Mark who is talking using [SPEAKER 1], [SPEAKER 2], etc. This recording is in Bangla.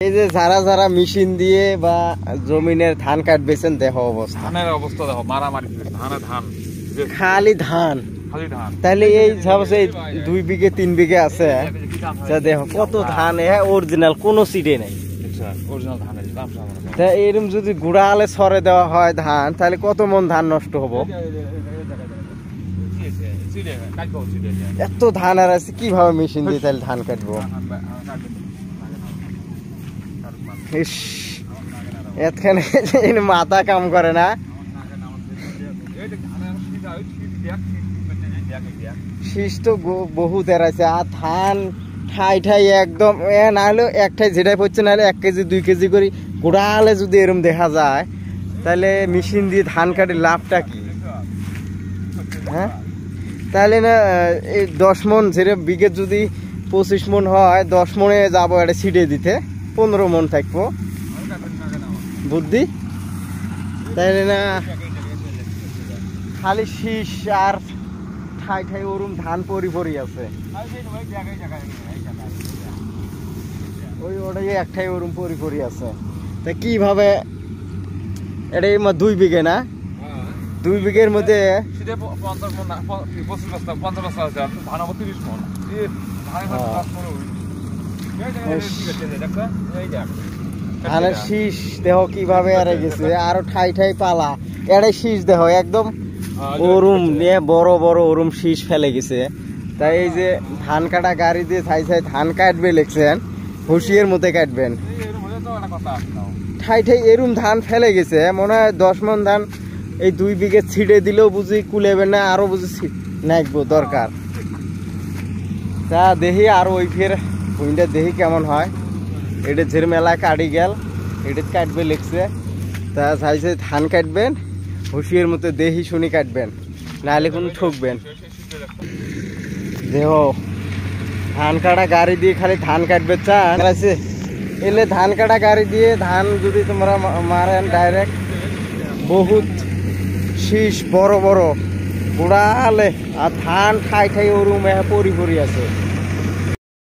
[SPEAKER 1] এই যে যারা যারা মেশিন দিয়ে বা জমিনের ধান কাটবেছেন দেহ অবস্থা,
[SPEAKER 2] ধানের অবস্থা দেখো, মারামারি ধান
[SPEAKER 1] খালি ধান। তাহলে এই সবসে 2 বিঘে 3 বিঘে আছে, দেখো কত ধান, অরিজিনাল কোনো সিডে নাই। তা এরকম যদি গুড়া আলে ছড়ে দেওয়া হয় ধান, তাহলে কত মন ধান নষ্ট হবো। এত ধান আর আছে, কিভাবে মেশিন দিয়ে তাহলে ধান কাটবো। এখানে মাথা কাম করে না, শীষ তো বহুত এরাইছে। আর ধান ঠাই ঠাই একদম না হলেও একটাই যেটাই পড়ছে, না হলে 1 কেজি 2 কেজি করে গোড়ালে যদি এরম দেখা যায়, তাহলে মেশিন দিয়ে ধান কাটে লাভটা কি? হ্যাঁ, তাহলে না এই 10 মন যেটা বিঘে যদি 25 মন হয়, 10 মনে যাবো এটা ছিটে দিতে, 15 মন থাকবো বুদ্ধি। তাইলে না খালি শীষ আর ঠাই ঠাই ওরম ধান পরি আছে। ওই ওটাই একটাই ওরম পরি আছে। তা কিভাবে এটা 2 বিঘে না, 2 বিঘের মধ্যে ধানের শীষ দেহ কিভাবে এড়ে গেছে, আরো ঠাই ঠাই পালা, এড়ে শীষ দেহ একদম ওরুম নিয়ে বড় বড় ওরুম শীষ ফেলে গেছে। তাই এই যে ধান কাটা গাড়ি দিয়ে ছাই ছাই ধান কাটবে লিখছেন, হুঁশিয়ার মধ্যে কাটবেন। ঠাই ঠাই এরুম ধান ফেলে গেছে, মনে হয় 10 মন ধান এই 2 বিঘে ছিটে দিলেও বুঝি কুলেবে না, আরো বুঝি নাকবো দরকার। তা দেখি আর ওই ফের ওইটা দেখি কেমন হয়। এটা ঝের মেলা কাটি গেল, এটা কাটবে লিখছে। তা চাইছে ধান কাটবেন হুঁশিয়ার মতো দেখি শুনি কাটবেন, নাহলে কোনো ঠকবেন। দেহ ধান কাটা গাড়ি দিয়ে খালি ধান কাটবে চান আছে, এলে ধান কাটা গাড়ি দিয়ে ধান যদি তোমরা মারেন ডাইরেক্ট, বহুত শীষ বড় বড় গোড়ালে, আর ধান ঠাই ঠাই ওরুম পরি আছে।